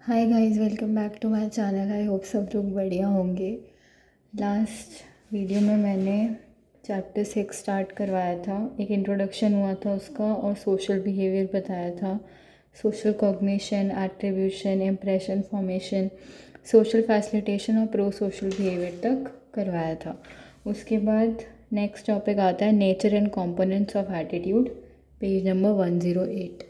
Hi guys, welcome back to my channel. I hope सब लोग बढ़िया होंगे। लास्ट वीडियो में मैंने चैप्टर 6 स्टार्ट करवाया था। एक इंट्रोडक्शन हुआ था उसका और सोशल बिहेवियर बताया था। Social cognition, attribution, impression formation, social facilitation और प्रो सोशल बिहेवियर तक करवाया था। उसके बाद नेक्स्ट टॉपिक आता है nature and components of attitude, page number 108।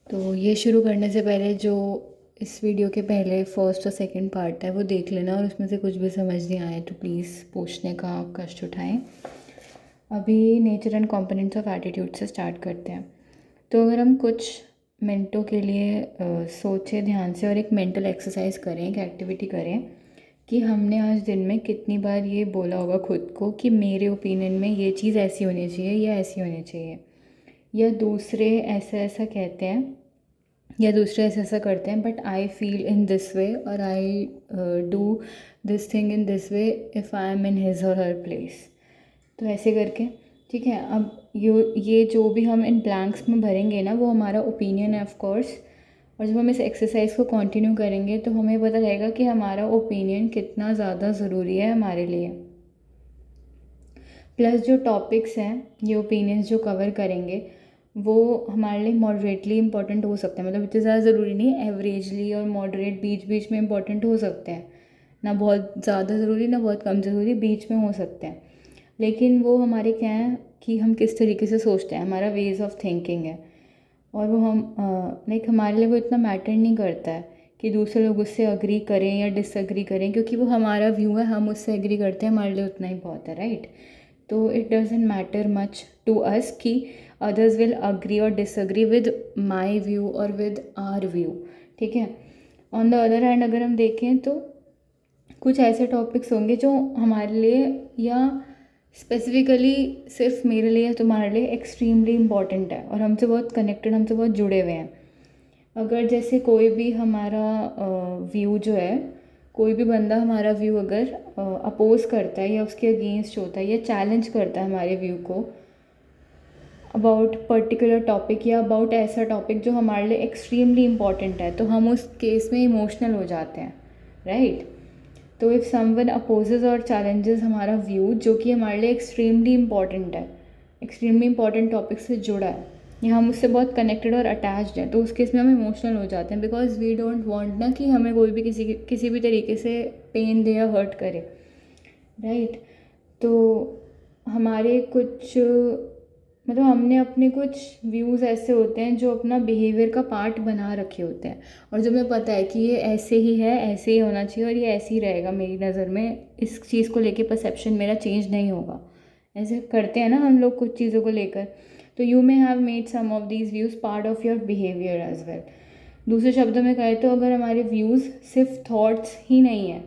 तो ये शुरू करने से पहले जो इस वीडियो के पहले फर्स्ट और सेकंड पार्ट है वो देख लेना, और उसमें से कुछ भी समझ नहीं आए तो प्लीज़ पूछने का कष्ट उठाएं। अभी nature and components of attitude से स्टार्ट करते हैं। तो अगर हम कुछ मिनटों के लिए सोचें ध्यान से और एक मेंटल एक्सरसाइज करें, एक एक्टिविटी करें कि हमने आज दिन में कितनी बार ये बोला होगा खुद को कि मेरे ओपिनियन में ये चीज़ ऐसी होनी चाहिए या ऐसी होनी चाहिए, या दूसरे ऐसा ऐसा कहते हैं या दूसरे ऐसा ऐसा करते हैं but I feel in this way, और I do this thing in this way if I am in his or her place. तो ऐसे करके ठीक है। अब ये जो भी हम इन ब्लैंक्स में भरेंगे ना, वो हमारा ओपिनियन है ऑफ कोर्स। और जब हम इस एक्सरसाइज को कंटिन्यू करेंगे तो हमें पता लगेगा कि हमारा ओपिनियन कितना ज़्यादा ज़रूरी है हमारे लिए। प्लस जो टॉपिक्स हैं, ये ओपिनियंस जो कवर करेंगे वो हमारे लिए मॉडरेटली इंपॉर्टेंट हो सकते हैं। मतलब इतने ज़्यादा ज़रूरी नहीं, एवरेजली और मॉडरेट बीच बीच में इंपॉर्टेंट हो सकते हैं। ना बहुत ज़्यादा ज़रूरी ना बहुत कम ज़रूरी, बीच में हो सकते हैं। लेकिन वो हमारे क्या है कि हम किस तरीके से सोचते हैं, हमारा वेज ऑफ थिंकिंग है। और वो हम लाइक हमारे लिए वो इतना मैटर नहीं करता है कि दूसरे लोग उससे अग्री करें या डिसअग्री करें, क्योंकि वो हमारा व्यू है, हम उससे एग्री करते हैं, हमारे लिए उतना ही बहुत है, राइट। तो it doesn't matter much to us कि अदर्स विल अग्री और डिसअग्री विद माई व्यू और विद आर व्यू, ठीक है। ऑन द अदर हैंड अगर हम देखें तो कुछ ऐसे टॉपिक्स होंगे जो हमारे लिए या स्पेसिफिकली सिर्फ मेरे लिए या तुम्हारे लिए एक्सट्रीमली इम्पॉर्टेंट है और हमसे बहुत कनेक्टेड, हमसे बहुत जुड़े हुए हैं। अगर जैसे कोई भी हमारा व्यू जो है, कोई भी बंदा हमारा व्यू अगर अपोज करता है या उसके अगेंस्ट होता है या चैलेंज करता है हमारे व्यू को अबाउट पर्टिकुलर टॉपिक या अबाउट ऐसा टॉपिक जो हमारे लिए एक्सट्रीमली इम्पॉर्टेंट है, तो हम उस केस में इमोशनल हो जाते हैं, राइट। तो इफ़ समवन अपोजेज और चैलेंजेस हमारा व्यू जो कि हमारे लिए एक्सट्रीमली इम्पॉर्टेंट है, एक्सट्रीमली इम्पॉर्टेंट टॉपिक से जुड़ा है या हम उससे बहुत कनेक्टेड और अटैच्ड हैं, तो उस केस में हम इमोशनल हो जाते हैं। बिकॉज वी डोंट वांट ना कि हमें कोई भी किसी भी तरीके से पेन दे या हर्ट करे, राइट। तो हमारे कुछ मतलब हमने अपने कुछ व्यूज़ ऐसे होते हैं जो अपना बिहेवियर का पार्ट बना रखे होते हैं, और जो हमें पता है कि ये ऐसे ही है, ऐसे ही होना चाहिए और ये ऐसे ही रहेगा मेरी नज़र में, इस चीज़ को लेके परसेप्शन मेरा चेंज नहीं होगा। ऐसे करते हैं ना हम लोग कुछ चीज़ों को लेकर। तो you may have made some of these views part of your behaviour as well. दूसरे शब्दों में कहें तो अगर हमारे व्यूज़ सिर्फ थॉट्स ही नहीं हैं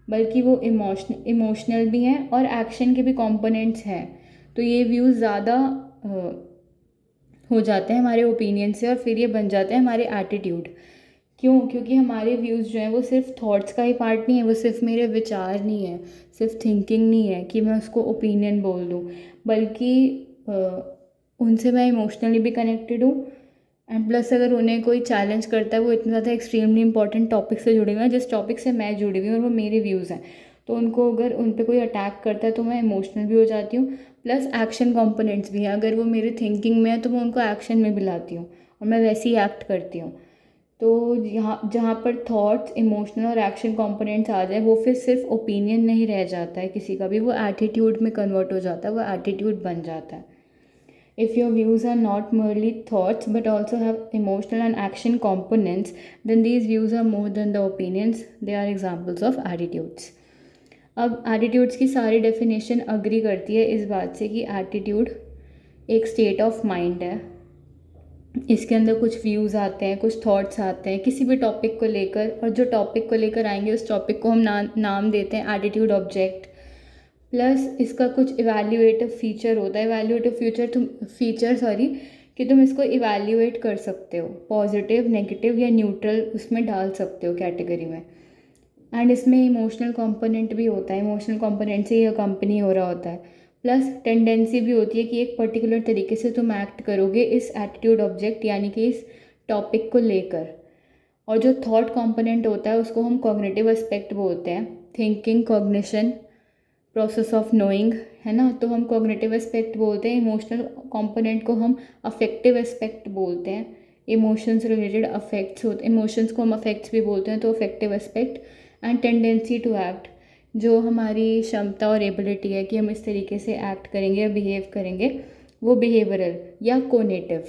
बल्कि वो इमोशनल भी हैं और एक्शन के भी कंपोनेंट्स हैं, तो ये व्यूज़ ज़्यादा हो जाते हैं हमारे ओपिनियन से और फिर ये बन जाते हैं हमारे एटीट्यूड। क्यों? क्योंकि हमारे व्यूज़ जो हैं वो सिर्फ थॉट्स का ही पार्ट नहीं है, वो सिर्फ मेरे विचार नहीं है, सिर्फ थिंकिंग नहीं है कि मैं उसको ओपिनियन बोल दूँ, बल्कि उनसे मैं इमोशनली भी कनेक्टेड हूँ। एंड प्लस अगर उन्हें कोई चैलेंज करता है, वो इतना ज़्यादा एक्सट्रीमली इंपॉर्टेंट टॉपिक से जुड़े हुए हैं जिस टॉपिक से मैं जुड़ी हुई हूँ और वो मेरे व्यूज़ हैं, तो उनको अगर उन पर कोई अटैक करता है तो मैं इमोशनल भी हो जाती हूँ। प्लस एक्शन कंपोनेंट्स भी हैं, अगर वो मेरे थिंकिंग में है तो मैं उनको एक्शन में भी लाती हूँ और मैं वैसे ही एक्ट करती हूँ। तो यहाँ जहाँ पर थॉट्स, इमोशनल और एक्शन कंपोनेंट्स आ जाए, वो फिर सिर्फ ओपिनियन नहीं रह जाता है किसी का भी, वो एटीट्यूड में कन्वर्ट हो जाता है, वो एटीट्यूड बन जाता है। If your views are not merely thoughts but also have emotional and action components, then these views are more than the opinions, they are examples of attitudes. अब एटीट्यूड्स की सारी डेफिनेशन अग्री करती है इस बात से कि एटीट्यूड एक स्टेट ऑफ माइंड है। इसके अंदर कुछ व्यूज़ आते हैं, कुछ थॉट्स आते हैं किसी भी टॉपिक को लेकर, और जो टॉपिक को लेकर आएंगे उस टॉपिक को हम नाम देते हैं एटीट्यूड ऑब्जेक्ट। प्लस इसका कुछ इवैल्यूएटिव फीचर होता है, इवैल्यूएटिव फीचर कि तुम इसको इवैल्यूएट कर सकते हो, पॉजिटिव, नेगेटिव या न्यूट्रल उसमें डाल सकते हो कैटेगरी में। एंड इसमें इमोशनल कंपोनेंट भी होता है, इमोशनल कंपोनेंट से ये कंपनी हो रहा होता है। प्लस टेंडेंसी भी होती है कि एक पर्टिकुलर तरीके से तुम एक्ट करोगे इस एटीट्यूड ऑब्जेक्ट यानी कि इस टॉपिक को लेकर। और जो थॉट कंपोनेंट होता है उसको हम कॉग्निटिव एस्पेक्ट बोलते हैं। Thinking, cognition, process of knowing, है ना। तो हम कॉग्निटिव एस्पेक्ट बोलते हैं। इमोशनल कंपोनेंट को हम अफेक्टिव एस्पेक्ट बोलते हैं। इमोशंस रिलेटेड अफेक्ट्स होते, इमोशंस को हम अफेक्ट्स भी बोलते हैं, तो affective aspect. And tendency to act, जो हमारी क्षमता और एबिलिटी है कि हम इस तरीके से एक्ट करेंगे या बिहेव करेंगे, वो बिहेवियरल या कोनेटिव।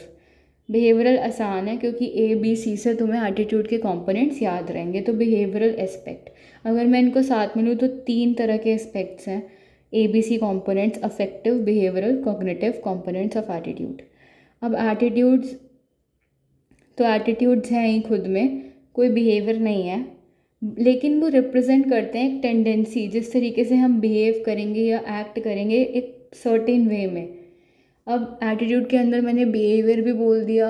बिहेवियरल आसान है क्योंकि ABC से तुम्हें एटीट्यूड के कंपोनेंट्स याद रहेंगे। तो बिहेवियरल एस्पेक्ट, अगर मैं इनको साथ में लूँ तो 3 तरह के एस्पेक्ट्स हैं ABC components: affective, behavioural, cognitive components of attitude. अब एटीट्यूड्स, तो एटीट्यूड्स हैं ही खुद में, कोई बिहेवियर नहीं है, लेकिन वो रिप्रेजेंट करते हैं एक टेंडेंसी, जिस तरीके से हम बिहेव करेंगे या एक्ट करेंगे एक सर्टेन वे में। अब एटीट्यूड के अंदर मैंने बिहेवियर भी बोल दिया,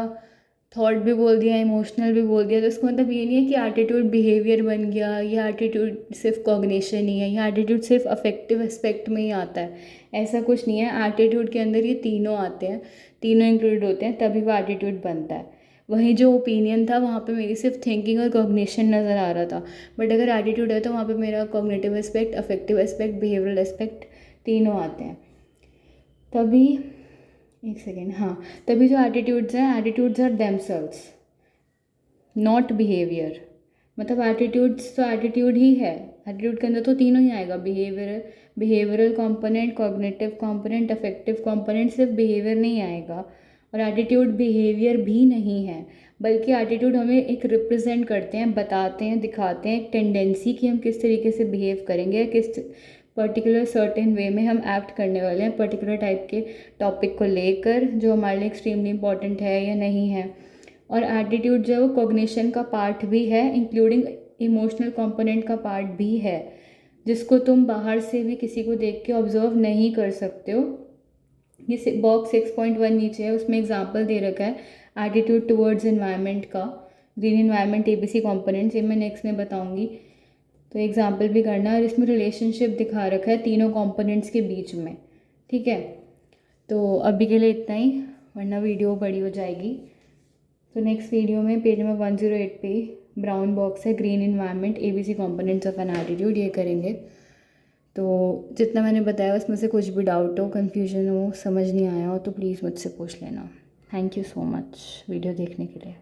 थॉट भी बोल दिया, इमोशनल भी बोल दिया, तो इसका मतलब ये नहीं है कि एटीट्यूड बिहेवियर बन गया, या एटीट्यूड सिर्फ कॉग्निशन ही है, या एटीट्यूड सिर्फ अफेक्टिव एस्पेक्ट में ही आता है। ऐसा कुछ नहीं है। एटीट्यूड के अंदर ये तीनों आते हैं, तीनों इंक्लूड होते हैं, तभी वो एटीट्यूड बनता है। वहीं जो ओपिनियन था वहाँ पे मेरी सिर्फ थिंकिंग और कॉग्निशन नज़र आ रहा था, बट अगर एटीट्यूड है तो वहाँ पे मेरा cognitive aspect, affective aspect, behavioural aspect तीनों आते हैं। तभी, एक सेकेंड, हाँ, तभी जो एटीट्यूड्स हैं, attitudes are themselves, not behaviour. मतलब एटीट्यूड्स तो एटीट्यूड ही है, एटीट्यूड के अंदर तो तीनों ही आएगा, behavioural component, cognitive component, affective component. सिर्फ बिहेवियर नहीं आएगा। और एटीट्यूड बिहेवियर भी नहीं है, बल्कि एटीट्यूड हमें एक रिप्रेजेंट करते हैं, बताते हैं, दिखाते हैं एक टेंडेंसी कि हम किस तरीके से बिहेव करेंगे, किस पर्टिकुलर सर्टेन वे में हम एक्ट करने वाले हैं पर्टिकुलर टाइप के टॉपिक को लेकर, जो हमारे लिए एक्सट्रीमली इंपॉर्टेंट है या नहीं है। और एटीट्यूड जो है वो कॉग्निशन का पार्ट भी है, इंक्लूडिंग इमोशनल कंपोनेंट का पार्ट भी है, जिसको तुम बाहर से भी किसी को देख के ऑब्जर्व नहीं कर सकते हो। ये बॉक्स 6.1 नीचे है, उसमें एग्जाम्पल दे रखा है एटीट्यूड टुवर्ड्स इन्वायरमेंट का, ग्रीन इन्वायरमेंट, ABC कंपोनेंट्स, ये मैं नेक्स्ट में बताऊंगी, तो एग्जाम्पल भी करना। और इसमें रिलेशनशिप दिखा रखा है तीनों कंपोनेंट्स के बीच में, ठीक है। तो अभी के लिए इतना ही, वरना वीडियो बड़ी हो जाएगी। तो नेक्स्ट वीडियो में पेज नंबर 108 पे ब्राउन बॉक्स है, green environment, ABC components of an attitude, ये करेंगे। तो जितना मैंने बताया उसमें से कुछ भी डाउट हो, कन्फ्यूजन हो, समझ नहीं आया हो, तो प्लीज़ मुझसे पूछ लेना। Thank you so much video देखने के लिए।